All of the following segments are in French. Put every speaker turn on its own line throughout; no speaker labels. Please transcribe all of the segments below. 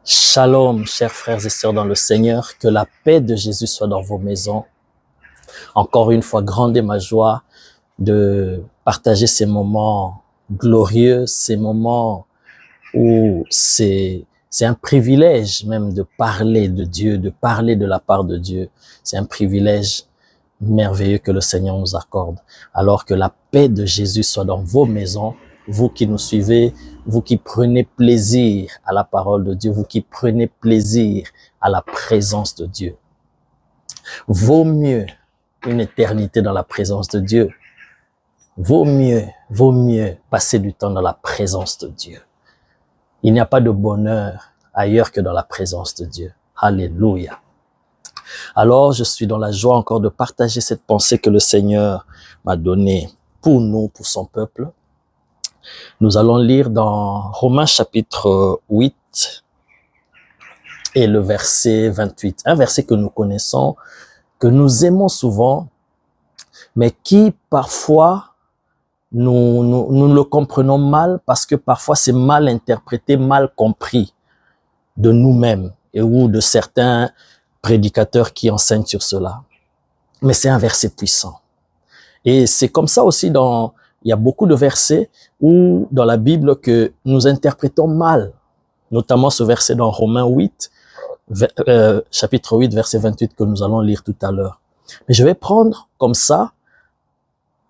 Shalom, chers frères et sœurs dans le Seigneur, que la paix de Jésus soit dans vos maisons. Encore une fois, grande est ma joie de partager ces moments glorieux, ces moments où c'est un privilège même de parler de Dieu, de parler de la part de Dieu. C'est un privilège merveilleux que le Seigneur nous accorde. Alors que la paix de Jésus soit dans vos maisons, vous qui nous suivez, vous qui prenez plaisir à la parole de Dieu, vous qui prenez plaisir à la présence de Dieu. Vaut mieux une éternité dans la présence de Dieu. Vaut mieux passer du temps dans la présence de Dieu. Il n'y a pas de bonheur ailleurs que dans la présence de Dieu. Alléluia. Alors, je suis dans la joie encore de partager cette pensée que le Seigneur m'a donnée pour nous, pour son peuple. Nous allons lire dans Romains chapitre 8 et le verset 28. Un verset que nous connaissons, que nous aimons souvent, mais qui parfois nous le comprenons mal parce que parfois c'est mal interprété, mal compris de nous-mêmes et ou de certains prédicateurs qui enseignent sur cela. Mais c'est un verset puissant. Et c'est comme ça aussi il y a beaucoup de versets où dans la Bible que nous interprétons mal, notamment ce verset dans Romains 8, chapitre 8, verset 28 que nous allons lire tout à l'heure. Mais je vais prendre comme ça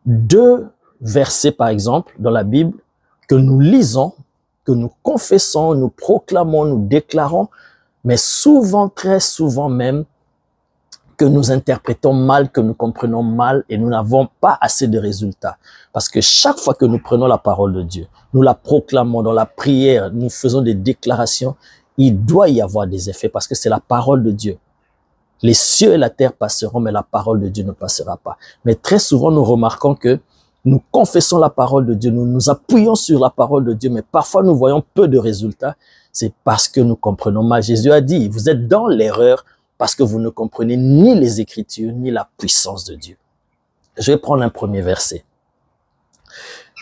deux versets par exemple dans la Bible que nous lisons, que nous confessons, nous proclamons, nous déclarons, mais souvent, très souvent même, que nous interprétons mal, que nous comprenons mal et nous n'avons pas assez de résultats. Parce que chaque fois que nous prenons la parole de Dieu, nous la proclamons dans la prière, nous faisons des déclarations, il doit y avoir des effets parce que c'est la parole de Dieu. Les cieux et la terre passeront, mais la parole de Dieu ne passera pas. Mais très souvent, nous remarquons que nous confessons la parole de Dieu, nous nous appuyons sur la parole de Dieu, mais parfois nous voyons peu de résultats. C'est parce que nous comprenons mal. Jésus a dit, vous êtes dans l'erreur parce que vous ne comprenez ni les Écritures, ni la puissance de Dieu. Je vais prendre un premier verset.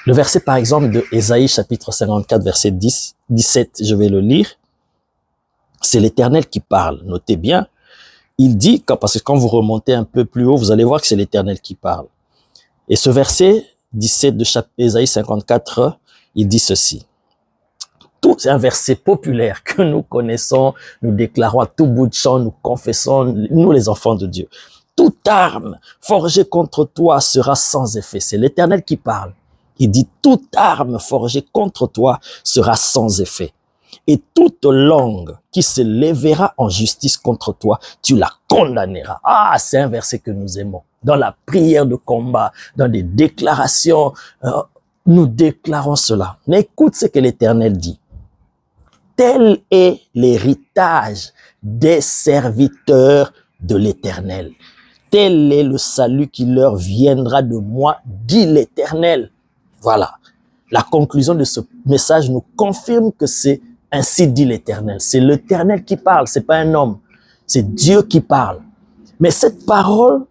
Le verset, par exemple, de Ésaïe, chapitre 54, verset 17, je vais le lire. C'est l'Éternel qui parle. Notez bien. Il dit, parce que quand vous remontez un peu plus haut, vous allez voir que c'est l'Éternel qui parle. Et ce verset 17 de Ésaïe 54, il dit ceci. C'est un verset populaire que nous connaissons, nous déclarons à tout bout de champ, nous confessons, nous les enfants de Dieu. Toute arme forgée contre toi sera sans effet. C'est l'Éternel qui parle. Il dit, toute arme forgée contre toi sera sans effet. Et toute langue qui se lèvera en justice contre toi, tu la condamneras. Ah, c'est un verset que nous aimons. Dans la prière de combat, dans des déclarations, nous déclarons cela. Mais écoute ce que l'Éternel dit. Tel est l'héritage des serviteurs de l'Éternel. Tel est le salut qui leur viendra de moi, dit l'Éternel. Voilà. La conclusion de ce message nous confirme que c'est ainsi dit l'Éternel. C'est l'Éternel qui parle, c'est pas un homme. C'est Dieu qui parle. Mais cette parole,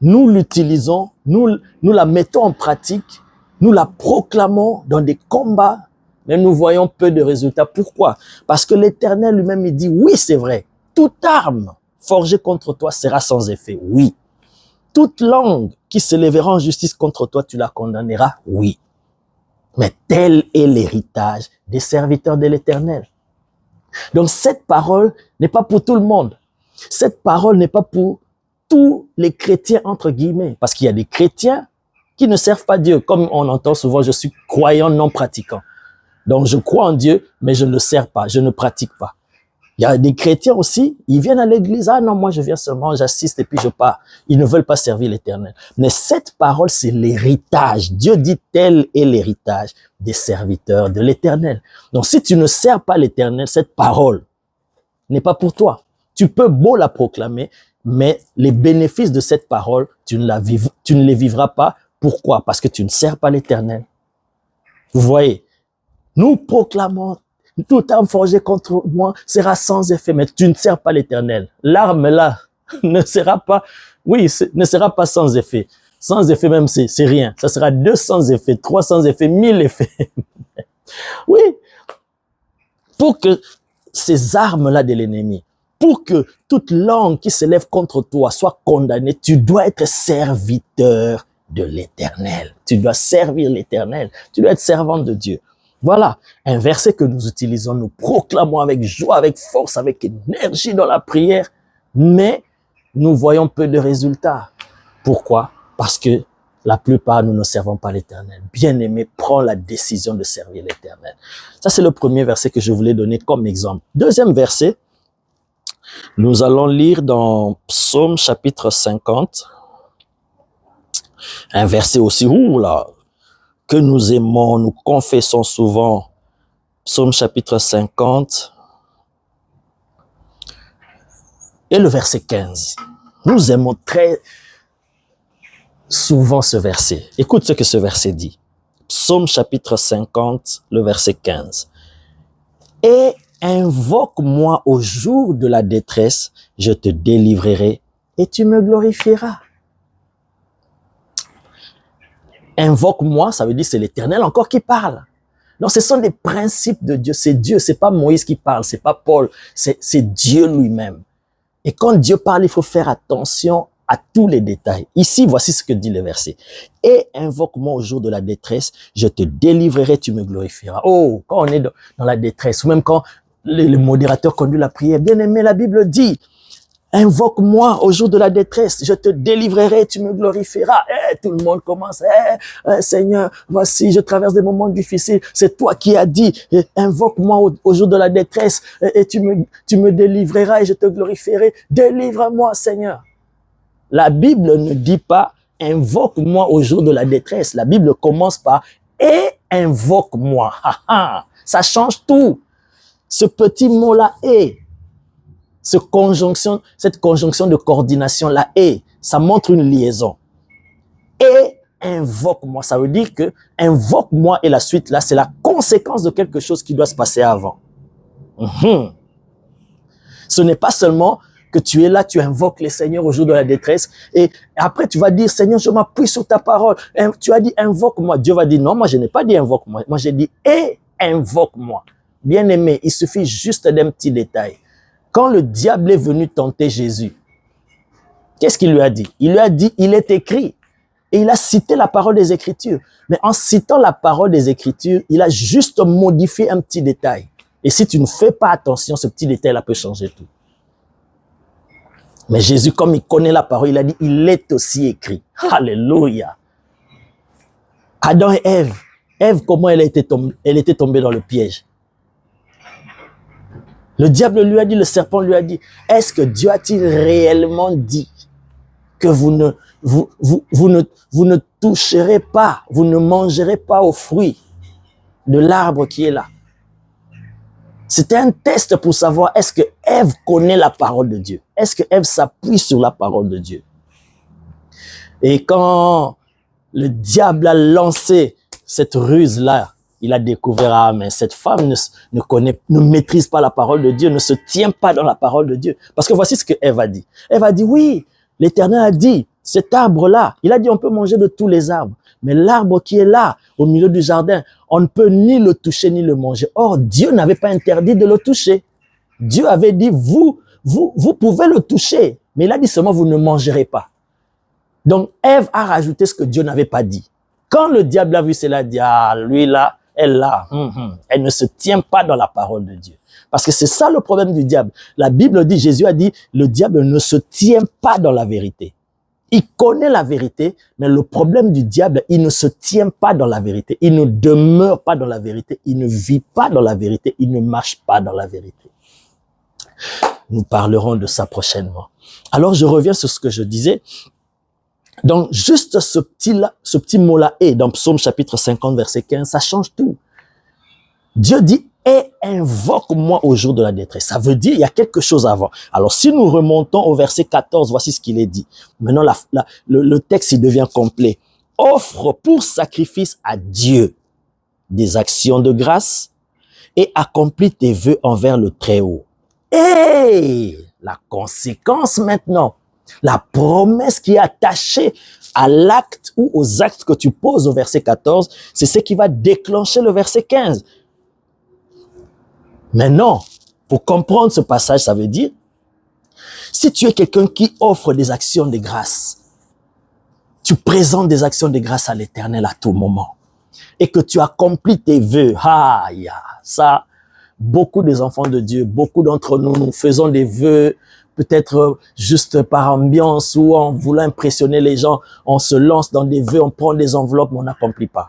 nous l'utilisons, nous la mettons en pratique, nous la proclamons dans des combats, mais nous voyons peu de résultats. Pourquoi? Parce que l'Éternel lui-même, il dit, oui, c'est vrai, toute arme forgée contre toi sera sans effet, oui. Toute langue qui se lèvera en justice contre toi, tu la condamneras, oui. Mais tel est l'héritage des serviteurs de l'Éternel. Donc cette parole n'est pas pour tout le monde. Cette parole n'est pas pour tous les chrétiens, entre guillemets, parce qu'il y a des chrétiens qui ne servent pas Dieu. Comme on entend souvent, je suis croyant non pratiquant. Donc, je crois en Dieu, mais je ne le sers pas, je ne pratique pas. Il y a des chrétiens aussi, ils viennent à l'église, ah non, moi je viens seulement, j'assiste et puis je pars. Ils ne veulent pas servir l'Éternel. Mais cette parole, c'est l'héritage. Dieu dit tel est l'héritage des serviteurs de l'Éternel. Donc, si tu ne sers pas l'Éternel, cette parole n'est pas pour toi. Tu peux beau la proclamer, mais les bénéfices de cette parole, tu ne les vivras pas. Pourquoi? Parce que tu ne sers pas l'Éternel. Vous voyez? Nous proclamons, toute arme forgée contre moi sera sans effet, mais tu ne sers pas l'Éternel. L'arme là ne sera pas, ne sera pas sans effet. Sans effet même, c'est rien. Ça sera 200 effets, 300 effets, 1000 effets. Oui, pour que ces armes-là de l'ennemi. Pour que toute langue qui s'élève contre toi soit condamnée, tu dois être serviteur de l'Éternel. Tu dois servir l'Éternel. Tu dois être servant de Dieu. Voilà un verset que nous utilisons, nous proclamons avec joie, avec force, avec énergie dans la prière, mais nous voyons peu de résultats. Pourquoi? Parce que la plupart, nous ne servons pas l'Éternel. Bien-aimé, prends la décision de servir l'Éternel. Ça, c'est le premier verset que je voulais donner comme exemple. Deuxième verset, nous allons lire dans Psaume chapitre 50, un verset aussi, que nous aimons, nous confessons souvent. Psaume chapitre 50 et le verset 15. Nous aimons très souvent ce verset. Écoute ce que ce verset dit. Psaume chapitre 50, le verset 15. Et invoque-moi au jour de la détresse, je te délivrerai et tu me glorifieras. Invoque-moi, ça veut dire c'est l'Éternel encore qui parle. Donc ce sont des principes de Dieu. C'est Dieu, c'est pas Moïse qui parle, c'est pas Paul, c'est Dieu lui-même. Et quand Dieu parle, il faut faire attention à tous les détails. Ici, voici ce que dit le verset. Et invoque-moi au jour de la détresse, je te délivrerai, tu me glorifieras. Oh, quand on est dans la détresse, ou même quand le modérateur conduit la prière, bien aimé, la Bible dit, invoque-moi au jour de la détresse, je te délivrerai, tu me glorifieras. Tout le monde commence, Seigneur, voici, je traverse des moments difficiles. C'est toi qui as dit, invoque-moi au jour de la détresse et tu me délivreras et je te glorifierai. Délivre-moi, Seigneur. La Bible ne dit pas, invoque-moi au jour de la détresse. La Bible commence par, et invoque-moi. Ça change tout. Ce petit mot-là, et cette conjonction de coordination, la et, ça montre une liaison. Et invoque-moi, ça veut dire que invoque-moi et la suite là, c'est la conséquence de quelque chose qui doit se passer avant. Ce n'est pas seulement que tu es là, tu invoques le Seigneur au jour de la détresse et après tu vas dire, Seigneur, je m'appuie sur ta parole. Tu as dit invoque-moi. Dieu va dire, non, moi je n'ai pas dit invoque-moi. Moi j'ai dit et invoque-moi. Bien aimé, il suffit juste d'un petit détail. Quand le diable est venu tenter Jésus, qu'est-ce qu'il lui a dit? Il lui a dit, il est écrit. Et il a cité la parole des Écritures. Mais en citant la parole des Écritures, il a juste modifié un petit détail. Et si tu ne fais pas attention, ce petit détail-là peut changer tout. Mais Jésus, comme il connaît la parole, il a dit, il est aussi écrit. Alléluia. Adam et Ève. Ève, comment elle était tombée dans le piège? Le diable lui a dit, le serpent lui a dit, est-ce que Dieu a-t-il réellement dit que vous ne toucherez pas, vous ne mangerez pas aux fruits de l'arbre qui est là? C'était un test pour savoir est-ce que Ève connaît la parole de Dieu? Est-ce que Ève s'appuie sur la parole de Dieu? Et quand le diable a lancé cette ruse-là, il a découvert, mais cette femme ne maîtrise pas la parole de Dieu, ne se tient pas dans la parole de Dieu. Parce que voici ce que Ève a dit. Ève a dit, oui, l'Éternel a dit, cet arbre-là, il a dit, on peut manger de tous les arbres. Mais l'arbre qui est là, au milieu du jardin, on ne peut ni le toucher ni le manger. Or, Dieu n'avait pas interdit de le toucher. Dieu avait dit, vous pouvez le toucher. Mais il a dit seulement, vous ne mangerez pas. Donc, Ève a rajouté ce que Dieu n'avait pas dit. Quand le diable a vu cela, il a dit, lui là, elle ne se tient pas dans la parole de Dieu. Parce que c'est ça le problème du diable. La Bible dit, Jésus a dit, le diable ne se tient pas dans la vérité. Il connaît la vérité, mais le problème du diable, il ne se tient pas dans la vérité. Il ne demeure pas dans la vérité. Il ne vit pas dans la vérité. Il ne marche pas dans la vérité. Nous parlerons de ça prochainement. Alors, je reviens sur ce que je disais. Donc, juste ce petit mot-là, et dans Psaume chapitre 50, verset 15, ça change tout. Dieu dit, et invoque-moi au jour de la détresse. Ça veut dire, il y a quelque chose avant. Alors, si nous remontons au verset 14, voici ce qu'il est dit. Maintenant, le texte, il devient complet. Offre pour sacrifice à Dieu des actions de grâce et accomplis tes vœux envers le Très-Haut. Et la conséquence maintenant, la promesse qui est attachée à l'acte ou aux actes que tu poses au verset 14, c'est ce qui va déclencher le verset 15. Mais non, Pour comprendre ce passage, ça veut dire, si tu es quelqu'un qui offre des actions de grâce, tu présentes des actions de grâce à l'Éternel à tout moment, et que tu accomplis tes vœux, ça, beaucoup des enfants de Dieu, beaucoup d'entre nous, nous faisons des vœux, peut-être juste par ambiance ou en voulant impressionner les gens, on se lance dans des vœux, on prend des enveloppes, mais on n'accomplit pas.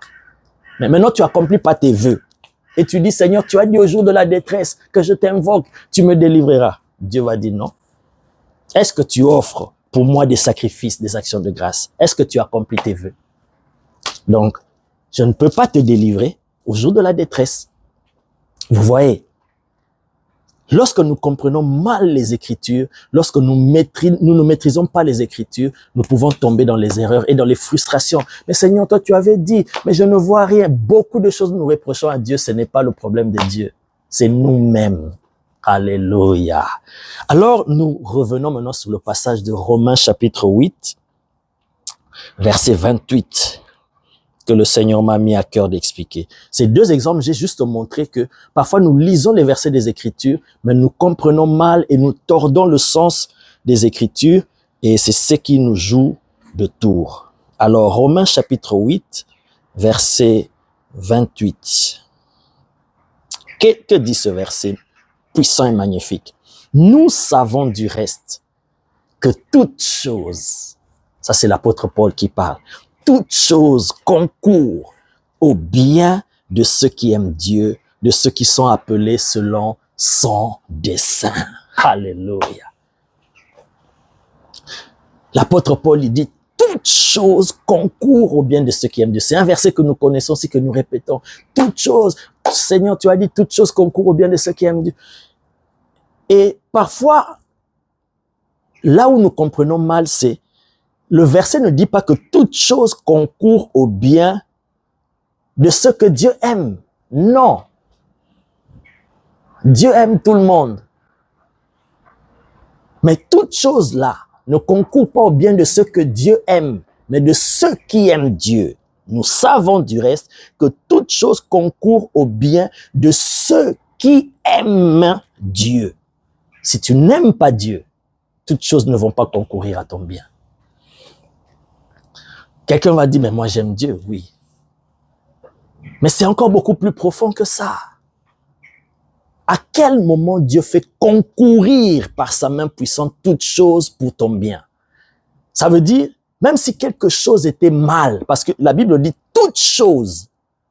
Mais maintenant, tu accomplis pas tes vœux. Et tu dis, Seigneur, tu as dit au jour de la détresse que je t'invoque, tu me délivreras. Dieu va dire non. Est-ce que tu offres pour moi des sacrifices, des actions de grâce? Est-ce que tu accomplis tes vœux? Donc, je ne peux pas te délivrer au jour de la détresse. Vous voyez, lorsque nous comprenons mal les Écritures, lorsque nous ne maîtrisons pas les Écritures, nous pouvons tomber dans les erreurs et dans les frustrations. Mais Seigneur, toi tu avais dit, mais je ne vois rien. Beaucoup de choses nous reprochons à Dieu, ce n'est pas le problème de Dieu, c'est nous-mêmes. Alléluia. Alors, nous revenons maintenant sur le passage de Romains chapitre 8, verset 28. Que le Seigneur m'a mis à cœur d'expliquer. Ces deux exemples, j'ai juste montré que parfois nous lisons les versets des Écritures, mais nous comprenons mal et nous tordons le sens des Écritures, et c'est ce qui nous joue de tour. Alors, Romains chapitre 8, verset 28. Que dit ce verset puissant et magnifique? Nous savons du reste que toute chose, ça c'est l'apôtre Paul qui parle, toute chose concourt au bien de ceux qui aiment Dieu, de ceux qui sont appelés selon son dessein. Alléluia. L'apôtre Paul, il dit, toute chose concourt au bien de ceux qui aiment Dieu. C'est un verset que nous connaissons, c'est que nous répétons. Toute chose, Seigneur, tu as dit, toute chose concourt au bien de ceux qui aiment Dieu. Et parfois, là où nous comprenons mal, c'est le verset ne dit pas que toute chose concourt au bien de ce que Dieu aime. Non. Dieu aime tout le monde. Mais toute chose là ne concourt pas au bien de ce que Dieu aime, mais de ceux qui aiment Dieu. Nous savons du reste que toute chose concourt au bien de ceux qui aiment Dieu. Si tu n'aimes pas Dieu, toutes choses ne vont pas concourir à ton bien. Quelqu'un va dire, mais moi j'aime Dieu, oui. Mais c'est encore beaucoup plus profond que ça. À quel moment Dieu fait concourir par sa main puissante toutes choses pour ton bien? Ça veut dire, même si quelque chose était mal, parce que la Bible dit toutes choses,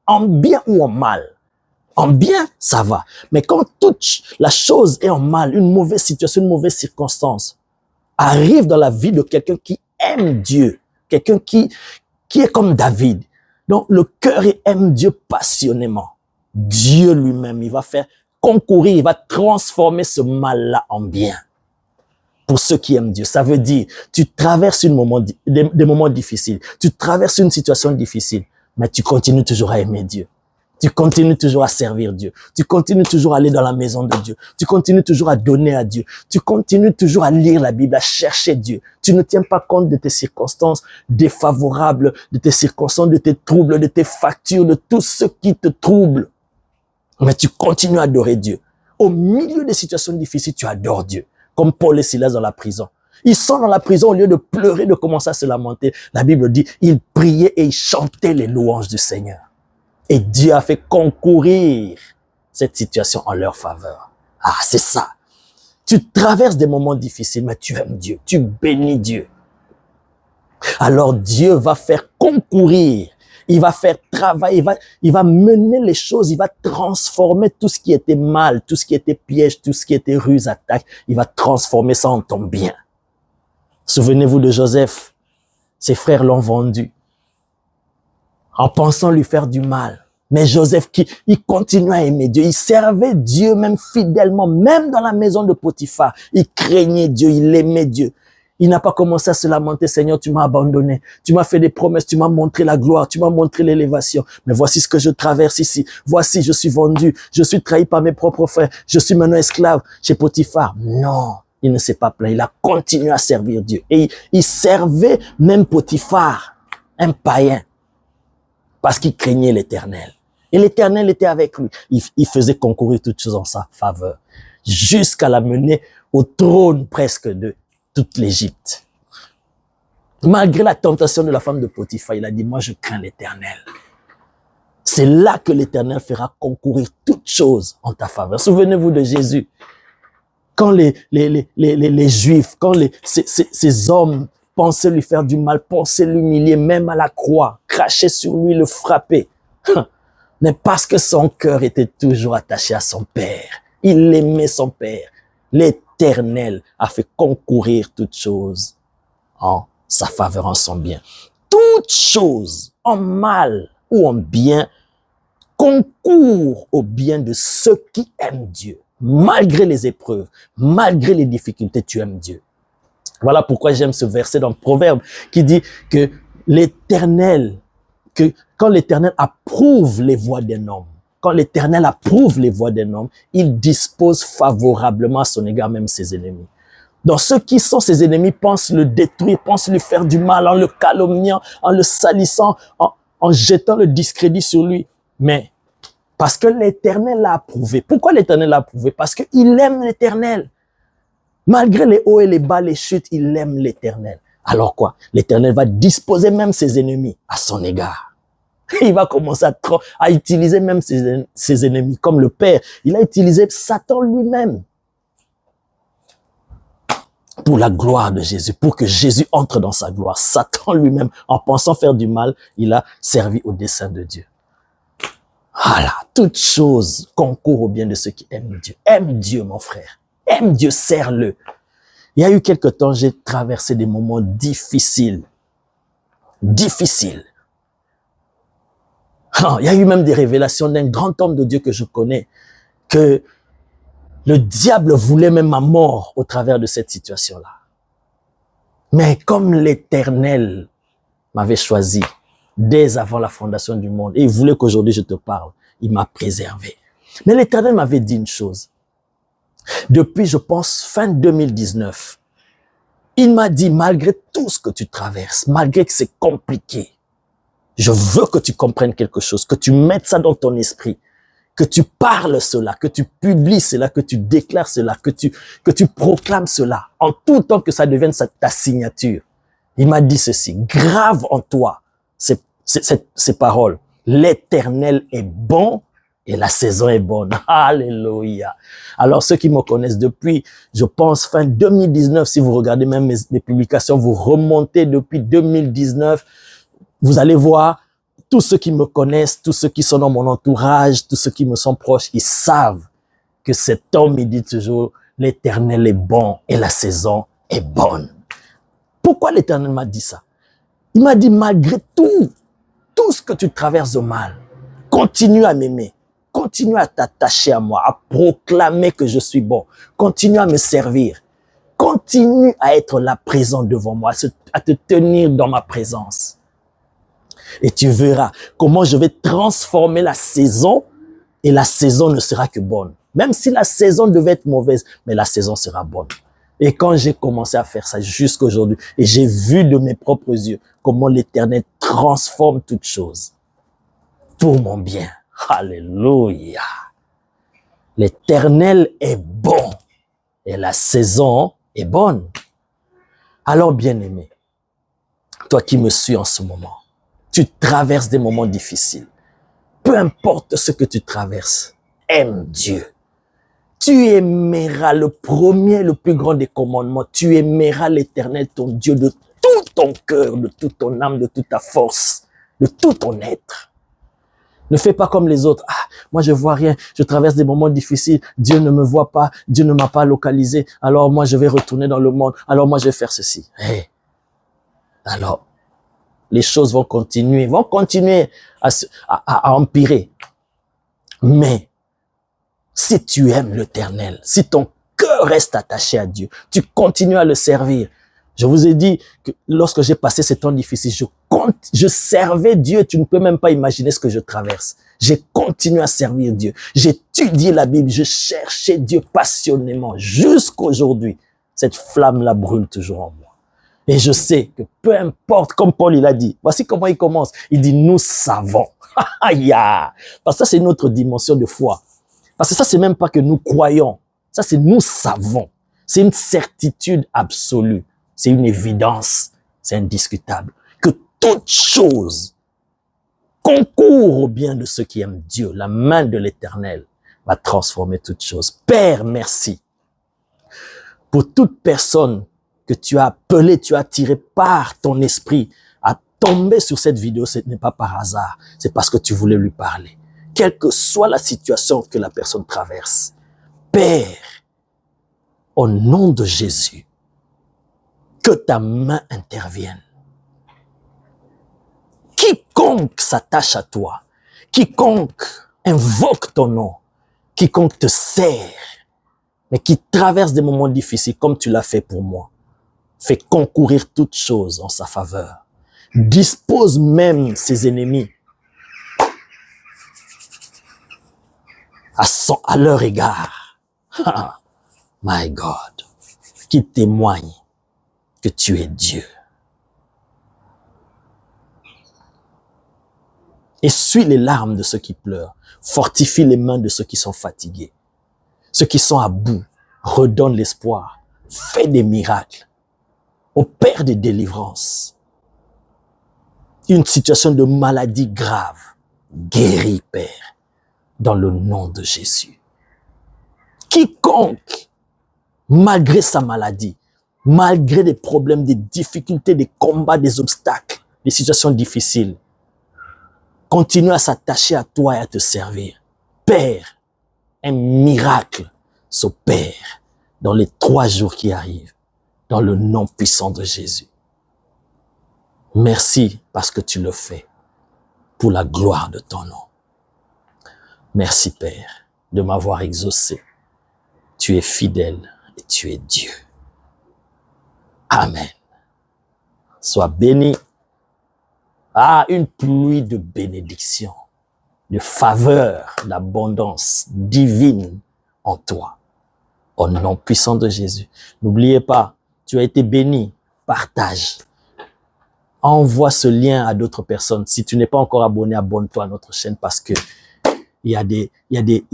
en bien ou en mal. En bien, ça va. Mais quand toute la chose est en mal, une mauvaise situation, une mauvaise circonstance, arrive dans la vie de quelqu'un qui aime Dieu, quelqu'un qui est comme David. Donc, le cœur aime Dieu passionnément. Dieu lui-même, il va faire concourir, il va transformer ce mal-là en bien. Pour ceux qui aiment Dieu, ça veut dire, tu traverses des moments difficiles, tu traverses une situation difficile, mais tu continues toujours à aimer Dieu. Tu continues toujours à servir Dieu. Tu continues toujours à aller dans la maison de Dieu. Tu continues toujours à donner à Dieu. Tu continues toujours à lire la Bible, à chercher Dieu. Tu ne tiens pas compte de tes circonstances défavorables, de tes circonstances, de tes troubles, de tes factures, de tout ce qui te trouble. Mais tu continues à adorer Dieu. Au milieu des situations difficiles, tu adores Dieu. Comme Paul et Silas dans la prison. Ils sont dans la prison, au lieu de pleurer, de commencer à se lamenter. La Bible dit, ils priaient et ils chantaient les louanges du Seigneur. Et Dieu a fait concourir cette situation en leur faveur. Ah, c'est ça. Tu traverses des moments difficiles, mais tu aimes Dieu, tu bénis Dieu. Alors Dieu va faire concourir, il va faire travailler, il va mener les choses, il va transformer tout ce qui était mal, tout ce qui était piège, tout ce qui était ruse, attaque, il va transformer ça en ton bien. Souvenez-vous de Joseph, ses frères l'ont vendu en pensant lui faire du mal. Mais Joseph, il continuait à aimer Dieu. Il servait Dieu même fidèlement, même dans la maison de Potiphar. Il craignait Dieu, il aimait Dieu. Il n'a pas commencé à se lamenter, Seigneur, tu m'as abandonné. Tu m'as fait des promesses, tu m'as montré la gloire, tu m'as montré l'élévation. Mais voici ce que je traverse ici. Voici, je suis vendu, je suis trahi par mes propres frères. Je suis maintenant esclave chez Potiphar. Non, il ne s'est pas plaint. Il a continué à servir Dieu. Et il servait même Potiphar, un païen. Parce qu'il craignait l'Éternel. Et l'Éternel était avec lui. Il faisait concourir toutes choses en sa faveur. jusqu'à la mener au trône presque de toute l'Égypte. Malgré la tentation de la femme de Potiphar, il a dit, moi je crains l'Éternel. C'est là que l'Éternel fera concourir toutes choses en ta faveur. Souvenez-vous de Jésus. Quand les Juifs, quand ces hommes pensaient lui faire du mal, pensaient l'humilier, même à la croix, cracher sur lui, le frapper. Mais parce que son cœur était toujours attaché à son Père. Il aimait son Père. L'Éternel a fait concourir toutes choses en sa faveur, en son bien. Toutes choses, en mal ou en bien, concourent au bien de ceux qui aiment Dieu. Malgré les épreuves, malgré les difficultés, tu aimes Dieu. Voilà pourquoi j'aime ce verset dans le Proverbe qui dit que l'Éternel, que quand l'Éternel approuve les voies d'un homme, quand l'Éternel approuve les voies d'un homme, il dispose favorablement à son égard même ses ennemis. Donc ceux qui sont ses ennemis pensent le détruire, pensent lui faire du mal en le calomniant, en le salissant, en jetant le discrédit sur lui. Mais parce que l'Éternel l'a approuvé. Pourquoi l'Éternel l'a approuvé? Parce qu'il aime l'Éternel. Malgré les hauts et les bas, les chutes, il aime l'Éternel. Alors quoi? L'Éternel va disposer même ses ennemis à son égard. Il va commencer à utiliser même ses ennemis, comme le Père. Il a utilisé Satan lui-même pour la gloire de Jésus, pour que Jésus entre dans sa gloire. Satan lui-même, en pensant faire du mal, il a servi au dessein de Dieu. Voilà, toute chose concourt au bien de ceux qui aiment Dieu. Aime Dieu, mon frère. Aime Dieu, serre-le. Il y a eu quelque temps, j'ai traversé des moments difficiles. Difficiles. Il y a eu même des révélations d'un grand homme de Dieu que je connais, que le diable voulait même ma mort au travers de cette situation-là. Mais comme l'Éternel m'avait choisi dès avant la fondation du monde, et il voulait qu'aujourd'hui je te parle, il m'a préservé. Mais l'Éternel m'avait dit une chose. Depuis, je pense, fin 2019, il m'a dit, malgré tout ce que tu traverses, malgré que c'est compliqué, je veux que tu comprennes quelque chose, que tu mettes ça dans ton esprit, que tu parles cela, que tu publies cela, que tu déclares cela, que tu proclames cela, en tout temps que ça devienne ta signature. Il m'a dit ceci, grave en toi ces paroles. L'Éternel est bon et la saison est bonne. Alléluia. Alors ceux qui me connaissent depuis, je pense, fin 2019, si vous regardez même mes publications, vous remontez depuis 2019, vous allez voir, tous ceux qui me connaissent, tous ceux qui sont dans mon entourage, tous ceux qui me sont proches, ils savent que cet homme, il dit toujours, l'Éternel est bon et la saison est bonne. Pourquoi l'Éternel m'a dit ça? Il m'a dit, malgré tout ce que tu traverses de mal, continue à m'aimer, continue à t'attacher à moi, à proclamer que je suis bon, continue à me servir, continue à être là présent devant moi, à te tenir dans ma présence. Et tu verras comment je vais transformer la saison et la saison ne sera que bonne. Même si la saison devait être mauvaise, mais la saison sera bonne. Et quand j'ai commencé à faire ça jusqu'à aujourd'hui, et j'ai vu de mes propres yeux comment l'Éternel transforme toutes choses pour mon bien. Alléluia. L'Éternel est bon et la saison est bonne. Alors bien-aimé, toi qui me suis en ce moment, tu traverses des moments difficiles. Peu importe ce que tu traverses, aime Dieu. Tu aimeras le premier, le plus grand des commandements. Tu aimeras l'Éternel, ton Dieu, de tout ton cœur, de toute ton âme, de toute ta force, de tout ton être. Ne fais pas comme les autres. Ah, moi je vois rien, je traverse des moments difficiles. Dieu ne me voit pas, Dieu ne m'a pas localisé. Alors moi je vais retourner dans le monde. Alors moi je vais faire ceci. Hey. Alors, les choses vont continuer à empirer. Mais, si tu aimes l'Éternel, si ton cœur reste attaché à Dieu, tu continues à le servir. Je vous ai dit que lorsque j'ai passé ces temps difficiles, je servais Dieu. Tu ne peux même pas imaginer ce que je traverse. J'ai continué à servir Dieu. J'ai étudié la Bible. Je cherchais Dieu passionnément. Jusqu'aujourd'hui, cette flamme-là brûle toujours en moi. Et je sais que peu importe, comme Paul il a dit, voici comment il commence. Il dit, nous savons. Parce que ça, c'est notre dimension de foi. Parce que ça, c'est même pas que nous croyons. Ça, c'est nous savons. C'est une certitude absolue. C'est une évidence. C'est indiscutable. Que toute chose concourt au bien de ceux qui aiment Dieu. La main de l'Éternel va transformer toutes choses. Père, merci pour toute personne que tu as appelée, tu as tiré par ton esprit à tomber sur cette vidéo. Ce n'est pas par hasard. C'est parce que tu voulais lui parler. Quelle que soit la situation que la personne traverse. Père, au nom de Jésus, que ta main intervienne. Quiconque s'attache à toi, quiconque invoque ton nom, quiconque te sert, mais qui traverse des moments difficiles comme tu l'as fait pour moi, fais concourir toutes choses en sa faveur. Dispose même ses ennemis à leur égard. Ah, my God, qui témoigne que tu es Dieu. Essuie les larmes de ceux qui pleurent. Fortifie les mains de ceux qui sont fatigués. Ceux qui sont à bout, redonne l'espoir. Fais des miracles. Opère des délivrances. Une situation de maladie grave. Guéris, Père, dans le nom de Jésus. Quiconque, malgré sa maladie, malgré des problèmes, des difficultés, des combats, des obstacles, des situations difficiles, continue à s'attacher à toi et à te servir. Père, un miracle s'opère dans les 3 jours qui arrivent, dans le nom puissant de Jésus. Merci parce que tu le fais pour la gloire de ton nom. Merci Père de m'avoir exaucé. Tu es fidèle et tu es Dieu. Amen. Sois béni. Ah, une pluie de bénédiction, de faveur, d'abondance divine en toi. Au nom puissant de Jésus. N'oubliez pas, tu as été béni. Partage. Envoie ce lien à d'autres personnes. Si tu n'es pas encore abonné, abonne-toi à notre chaîne parce que il y a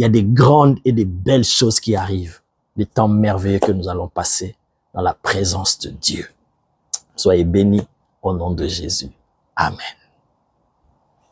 des grandes et des belles choses qui arrivent. Des temps merveilleux que nous allons passer dans la présence de Dieu. Soyez bénis au nom de Jésus. Amen.